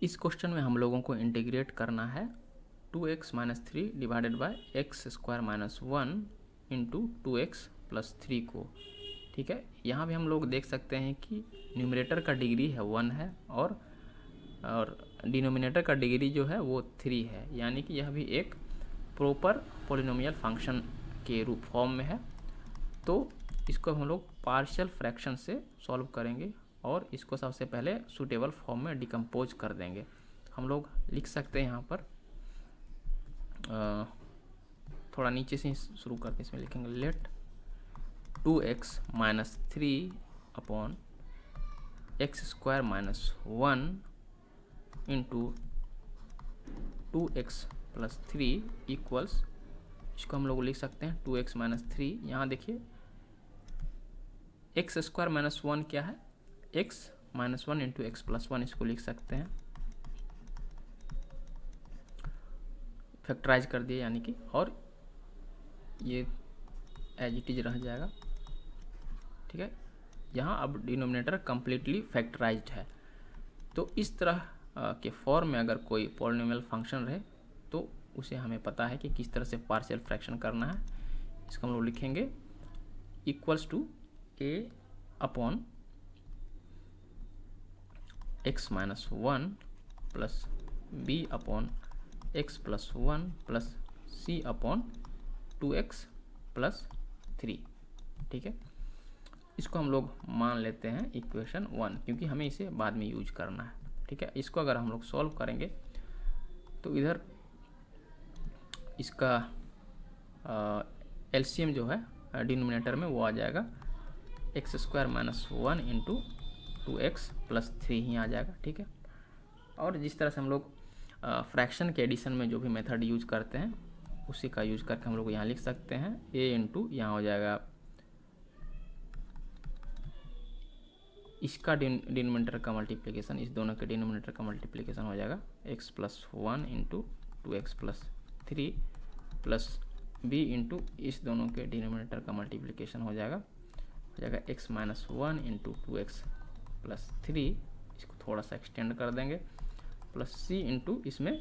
इस क्वेश्चन में हम लोगों को इंटीग्रेट करना है 2x minus 3 divided by x square minus 1 into 2x plus 3 को। ठीक है, यहाँ भी हम लोग देख सकते हैं कि न्यूमरेटर का डिग्री है 1 है और डिनोमिनेटर का डिग्री जो है वो 3 है, यानी कि यह भी एक प्रॉपर पॉलिनोमियल फंक्शन के रूप फॉर्म में है। तो इसको हम लोग पार्शियल फ्रैक्शन से सॉल्व करेंगे और इसको सबसे पहले सूटेबल फॉर्म में डिकम्पोज कर देंगे। हम लोग लिख सकते हैं यहाँ पर थोड़ा नीचे से शुरू करके इसमें लिखेंगे let 2x minus 3 upon x square minus 1 into 2x plus 3 equals, इसको हम लोग लिख सकते हैं 2x माइनस 3। यहाँ देखिए एक्स स्क्वायर माइनस 1 क्या है, x minus 1 into x plus 1, इसको लिख सकते हैं फैक्टराइज कर दिए, यानी कि और ये एज इट इज रह जाएगा। ठीक है, यहाँ अब डिनोमिनेटर कम्प्लीटली फैक्टराइज्ड है। तो इस तरह के फॉर्म में अगर कोई पॉलिनोमियल फंक्शन रहे तो उसे हमें पता है कि किस तरह से पार्शियल फ्रैक्शन करना है। इसको हम लोग लिखेंगे equals to a upon x minus 1 plus b upon x plus 1 plus c upon 2x plus 3। ठीक है, इसको हम लोग मान लेते हैं इक्वेशन 1, क्योंकि हमें इसे बाद में यूज करना है। ठीक है, इसको अगर हम लोग सॉल्व करेंगे तो इधर इसका एलसीएम जो है डिनोमिनेटर में वो आ जाएगा x square minus 1 into 2x plus 3 ही आ जाएगा। ठीक है, और जिस तरह से हम लोग फ्रैक्शन के एडिशन में जो भी मेथड यूज करते हैं उसी का यूज करके हम लोग यहाँ लिख सकते हैं a इंटू, यहाँ हो जाएगा इसका डिनोमिनेटर का मल्टीप्लिकेशन, इस दोनों के डिनोमिनेटर का मल्टीप्लिकेशन हो जाएगा x plus 1 into 2x plus 3 plus b into इस दोनों के डिनोमिनेटर का मल्टीप्लिकेशन हो जाएगा x minus 1 into 2x plus 3, इसको थोड़ा सा एक्सटेंड कर देंगे, प्लस c इंटू इसमें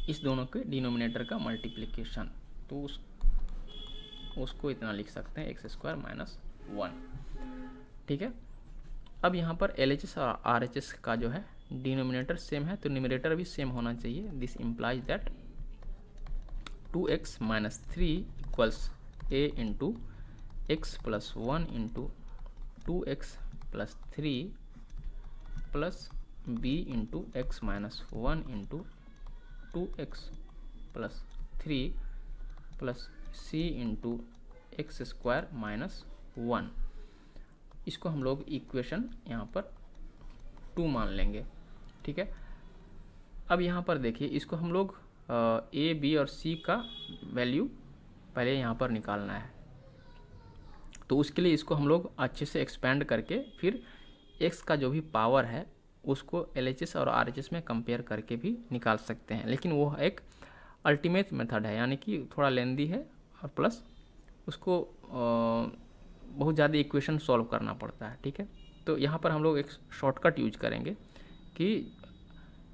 इस दोनों के डिनोमिनेटर का मल्टीप्लिकेशन, तो उसको इतना लिख सकते हैं एक्स स्क्वायर माइनस 1। ठीक है, अब यहाँ पर LHS और RHS का जो है डिनोमिनेटर सेम है तो न्यूमरेटर भी सेम होना चाहिए। This implies that 2x minus 3 equals a into x plus 1 into 2x plus 3 plus b into x minus 1 into 2x plus 3 plus c into x square minus 1। इसको हम लोग equation यहाँ पर 2 मान लेंगे। ठीक है, अब यहाँ पर देखिए इसको हम लोग a, b और c का वैल्यू पहले यहाँ पर निकालना है, तो उसके लिए इसको हम लोग अच्छे से एक्सपेंड करके फिर x का जो भी पावर है उसको LHS और RHS में कंपेयर करके भी निकाल सकते हैं, लेकिन वो एक अल्टीमेट मेथड है, यानी कि थोड़ा लेंदी है और प्लस उसको बहुत ज़्यादा इक्वेशन सॉल्व करना पड़ता है। ठीक है, तो यहाँ पर हम लोग एक शॉर्टकट यूज करेंगे कि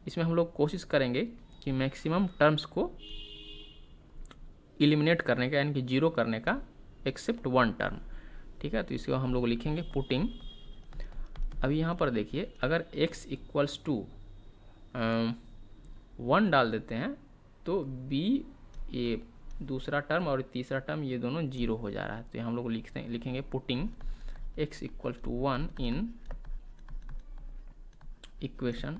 इसमें हम लोग कोशिश करेंगे कि मैक्सिमम टर्म्स को एलिमिनेट करने का, यानी कि जीरो करने का, एक्सेप्ट 1 टर्म। ठीक है, तो इसको हम लोग लिखेंगे पुटिंग। अभी यहाँ पर देखिए अगर x इक्वल्स टू 1 डाल देते हैं तो b ये दूसरा टर्म और तीसरा टर्म ये दोनों 0 हो जा रहा है, तो हम लोग लिखेंगे putting x equal to 1 in equation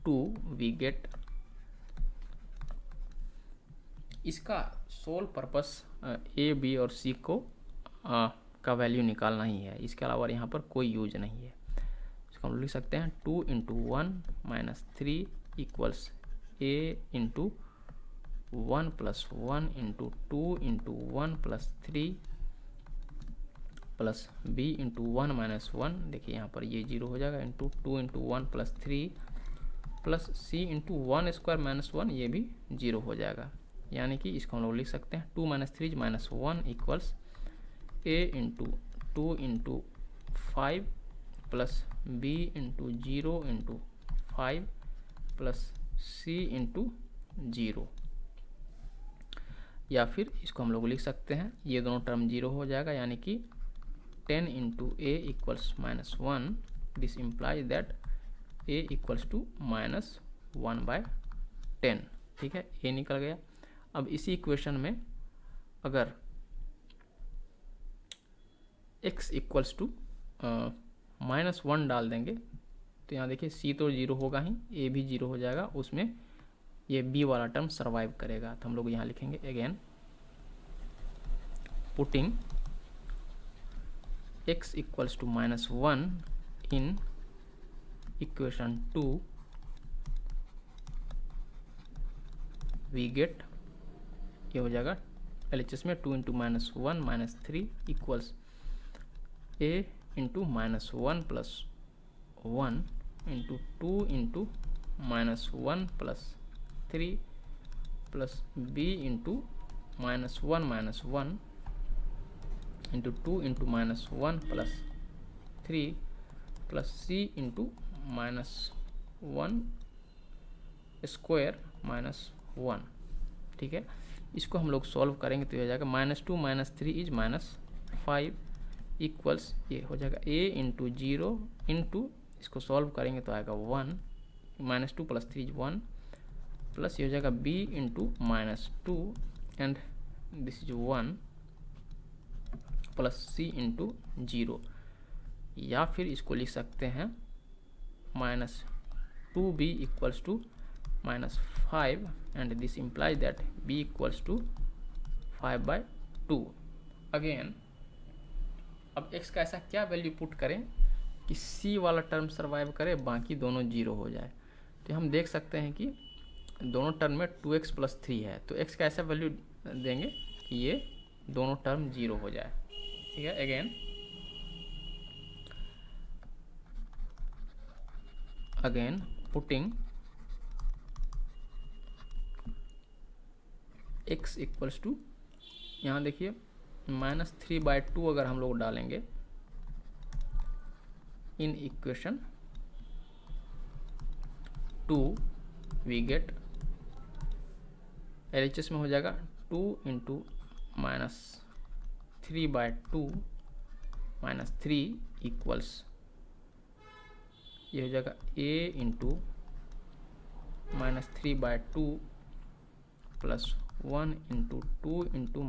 2 we get, इसका सोल पर्पस a, b और c को का वैल्यू निकालना ही है, इसके अलावा यहाँ पर कोई यूज नहीं है। इसको हम लिख सकते हैं 2 into 1 minus 3 equals a into 1 plus 1 into 2 into 1 plus 3 plus b into 1 minus 1, देखिए यहाँ पर ये 0 हो जाएगा, into 2 into 1 plus 3 plus c into 1 square minus 1, ये भी 0 हो जाएगा, यानी कि इसको हम लोग लिख सकते हैं 2 minus 3 minus 1 equals a into 2 into 5 plus b into 0 into 5 plus c into 0, या फिर इसको हम लोग लिख सकते हैं, ये दोनों टर्म 0 हो जाएगा, यानी कि 10 into a equals -1। This implies that a equals to -1/10। ठीक है, ए निकल गया। अब इसी इक्वेशन में अगर x इक्वल्स टू -1 डाल देंगे तो यहाँ देखिए c तो 0 होगा ही, a भी 0 हो जाएगा, उसमें ये b वाला टर्म सर्वाइव करेगा। तो हम लोग यहाँ लिखेंगे again putting x equals to -1 in equation 2, we get, ये हो जाएगा LHS में 2 into -1 -3 equals a into -1 plus 1 into 2 into -1 plus 3 plus b into -1 into 2 into -1 plus 3 plus c into -1 square -1। ठीक है, इसको हम लोग सॉल्व करेंगे तो हो जाएगा -2 -3 इज -5 इक्वल्स, ये हो जाएगा a इंटू 0 इंटू, इसको सॉल्व करेंगे तो आएगा 1, -2 प्लस 3 इज 1, प्लस ये हो जाएगा b into -2 and this is 1 plus c into 0, या फिर इसको लिख सकते हैं -2b equals to -5 and this implies that b equals to 5/2। Again अब x का ऐसा क्या वैल्यू पुट करें कि c वाला टर्म सर्वाइव करे, बाकी दोनों 0 हो जाए। तो हम देख सकते हैं कि दोनों टर्म में 2x प्लस 3 है, तो x का ऐसा वैल्यू देंगे कि ये दोनों टर्म 0 हो जाए। ठीक है, again putting x equals to, यहाँ देखिए -3/2 अगर हम लोग डालेंगे in equation 2, we get, LHS में हो जाएगा 2 इंटू -3/2 -3 इक्वल्स, ये हो जाएगा a into -3/2 plus 1 into 2 into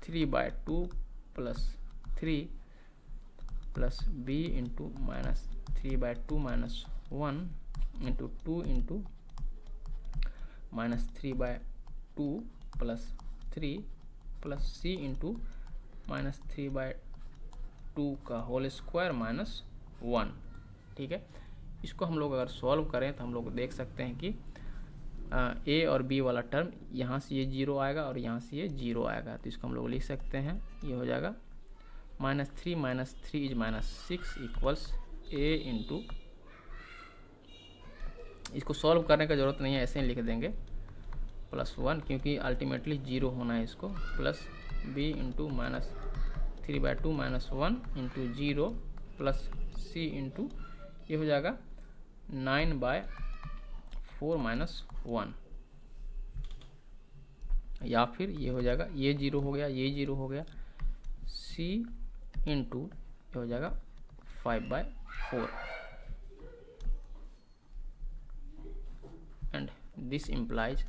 -3/2 plus 3 plus b into -3/2 -1 into 2 into -3/2 plus 3 plus c into -3/2 का होल स्क्वायर -1। ठीक है, इसको हम लोग अगर सॉल्व करें तो हम लोग देख सकते हैं कि a और b वाला टर्म यहाँ से ये 0 आएगा और यहाँ से ये 0 आएगा, तो इसको हम लोग लिख सकते हैं, ये हो जाएगा -3 -3 इज -6 इक्वल्स a इंटू, इसको सॉल्व करने का ज़रूरत नहीं है, ऐसे ही लिख देंगे +1, क्योंकि अल्टीमेटली 0 होना है इसको, plus b into -3/2 -1 into 0 plus c into, ये हो जाएगा 9/4 -1, या फिर ये हो जाएगा, ये 0 हो गया, ये 0 हो गया, c इंटू ये हो जाएगा 5/4 and this implies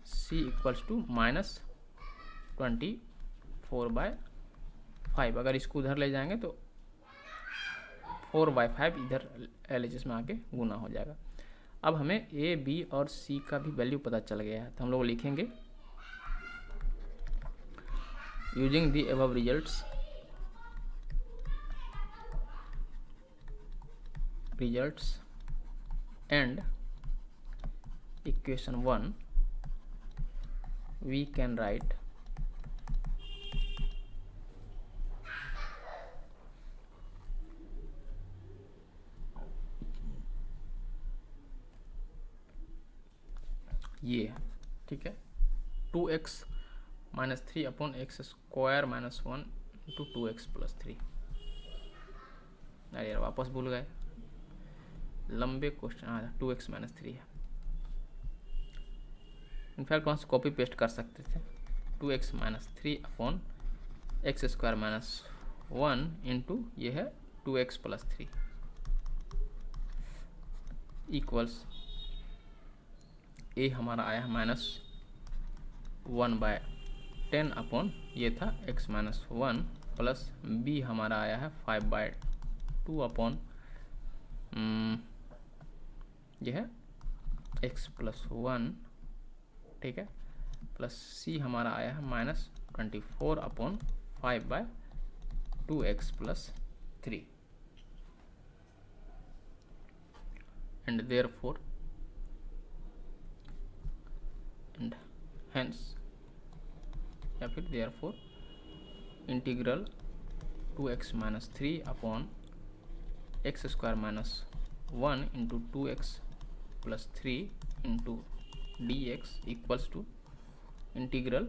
c equals to -24/5। अगर इसको उधर ले जाएंगे तो 4/5 इधर LHS में आके गुना हो जाएगा। अब हमें a, b और c का भी वैल्यू पता चल गया है, तो हम लोग लिखेंगे using the above results and equation 1 we can write ये, ठीक है, 2x -3 upon x square -1 into 2x plus 3। अरे यार वापस भूल गए, लंबे क्वेश्चन। हाँ 2x माइनस 3 है। इनफैक्ट वहाँ से कॉपी पेस्ट कर सकते थे। 2x minus 3 upon x square minus 1 into ये है 2x प्लस 3 इक्वल्स ए हमारा आया है -1/10 अपॉन ये था x माइनस 1 प्लस बी हमारा आया है 5/2 अपॉन ये है x प्लस 1, ठीक है, प्लस सी हमारा आया है -24 upon 5/2x plus 3 and therefore and hence या फिर therefore integral 2x minus 3 upon x square minus 1 into 2x plus 3 into dx equals to integral,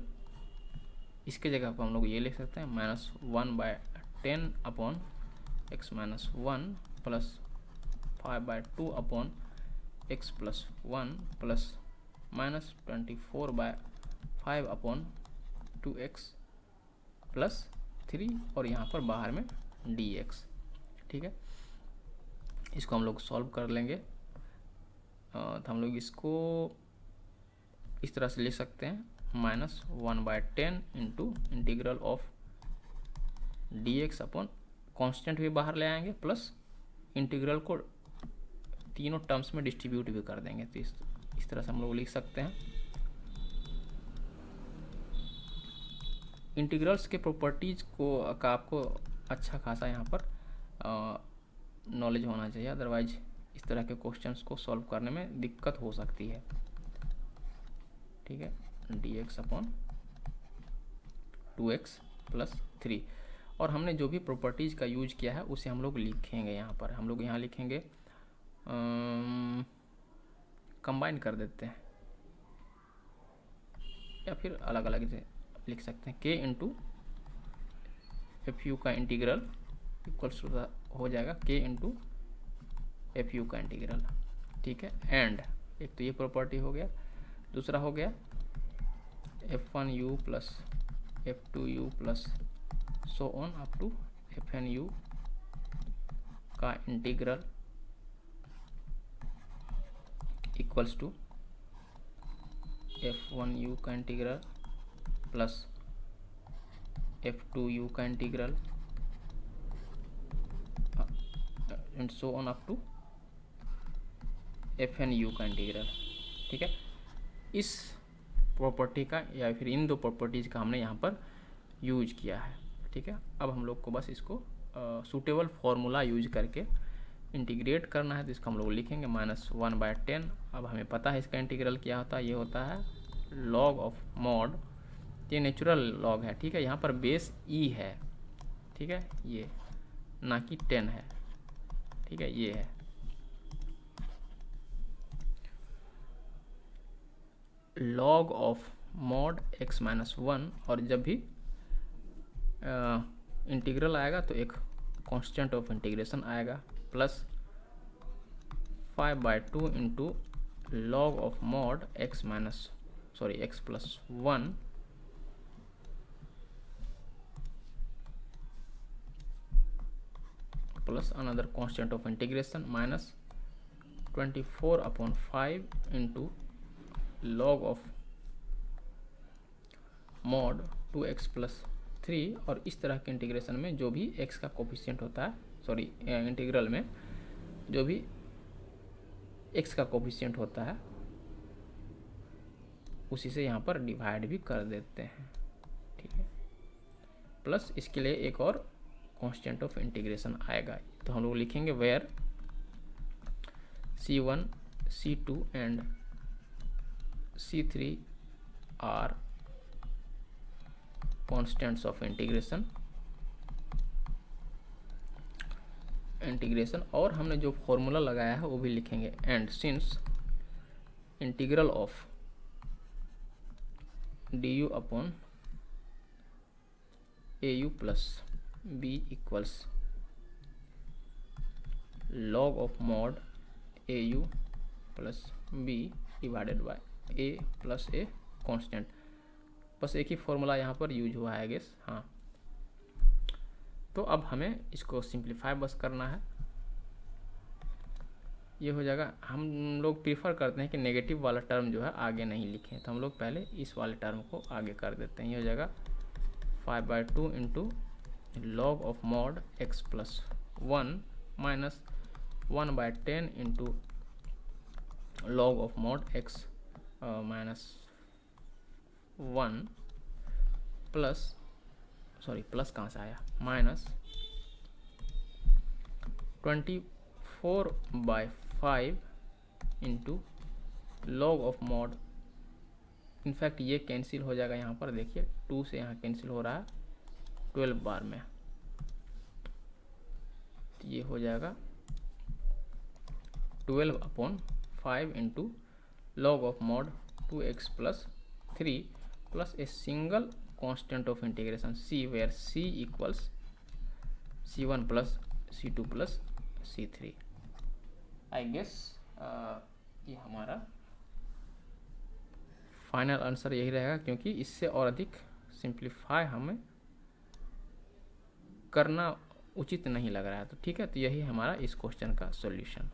इसके जगह पर हम लोग ये लिख सकते हैं -1/10 upon x minus 1 plus 5/2 upon x plus 1 plus -24/5 upon 2x plus 3 और यहाँ पर बाहर में dx, ठीक है। इसको हम लोग सॉल्व कर लेंगे। तो हम लोग इसको इस तरह से लिख सकते हैं -1/10 into integral of dx upon constant भी बाहर ले आएंगे प्लस इंटीग्रल को तीनों टर्म्स में डिस्ट्रीब्यूट भी कर देंगे। तो इस तरह से हम लोग लिख सकते हैं। इंटीग्रल्स के प्रॉपर्टीज का आपको अच्छा खासा यहाँ पर नॉलेज होना चाहिए, अदरवाइज इस तरह के क्वेश्चंस को सॉल्व करने में दिक्कत हो सकती है, ठीक है। dx अपॉन 2x प्लस 3 और हमने जो भी प्रॉपर्टीज का यूज किया है उसे हम लोग लिखेंगे यहाँ पर। हम लोग यहाँ लिखेंगे, कंबाइन कर देते हैं या फिर अलग अलग से लिख सकते हैं। k इंटू एफ यू का इंटीग्रल इक्वल्स हो जाएगा k इंटू एफ यू का इंटीग्रल, ठीक है। एंड एक तो ये प्रॉपर्टी हो गया, दूसरा हो गया f1u plus f2u plus so on up to fnu का इंटीग्रल इक्वल्स टू f1u का इंटीग्रल प्लस f2u का integral and so on up to fnu का इंटीग्रल, ठीक है। इस प्रॉपर्टी का या फिर इन दो प्रॉपर्टीज़ का हमने यहाँ पर यूज किया है, ठीक है। अब हम लोग को बस इसको सूटेबल फार्मूला यूज करके इंटीग्रेट करना है। तो इसको हम लोग लिखेंगे -1/10। अब हमें पता है इसका इंटीग्रल क्या होता है, ये होता है log ऑफ मॉड, ये नेचुरल लॉग है, ठीक है। यहाँ पर बेस e है, ठीक है, ये ना कि 10 है, ठीक है, ये है log of mod x minus 1 और जब भी इंटीग्रल आएगा तो एक कांस्टेंट ऑफ इंटीग्रेशन आएगा plus 5/2 into log of mod x plus 1 plus another constant of integration minus 24/5 into log of mod 2x plus 3 और इस तरह के इंटीग्रेशन में जो भी x का कोफिशिएंट होता है, सॉरी इंटीग्रल में जो भी x का कोफिशिएंट होता है उसी से यहाँ पर डिवाइड भी कर देते हैं, ठीक है। प्लस इसके लिए एक और कांस्टेंट ऑफ इंटीग्रेशन आएगा। तो हम लोग लिखेंगे where C1 C2 and C3 are constants of integration और हमने जो फॉर्मूला लगाया है वो भी लिखेंगे। And since integral of du upon au plus b equals log of mod au plus b divided by a plus a constant. बस एक ही फॉर्मूला यहाँ पर यूज हुआ है गेस। हाँ, तो अब हमें इसको सिंप्लीफाई बस करना है। ये हो जाएगा। हम लोग प्रीफर करते हैं कि नेगेटिव वाला टर्म जो है आगे नहीं लिखें, तो हम लोग पहले इस वाले टर्म को आगे कर देते हैं। ये हो जाएगा 5/2 into log of mod x plus 1 minus 1/10 into log of mod x minus 1 plus, sorry plus कहाँ से आया, minus 24/5 into log of mod. In fact ये कैंसिल हो जाएगा यहाँ पर, देखिए 2 से यहाँ कैंसिल हो रहा है 12 बार में, तो ये हो जाएगा 12/5 into log of mod 2x plus 3 plus a single constant of integration c, where c equals c1 plus c2 plus c3। I guess ये हमारा फाइनल आंसर यही रहेगा, क्योंकि इससे और अधिक सिंप्लीफाई हमें करना उचित नहीं लग रहा है। तो ठीक है, तो यही हमारा इस क्वेश्चन का सॉल्यूशन।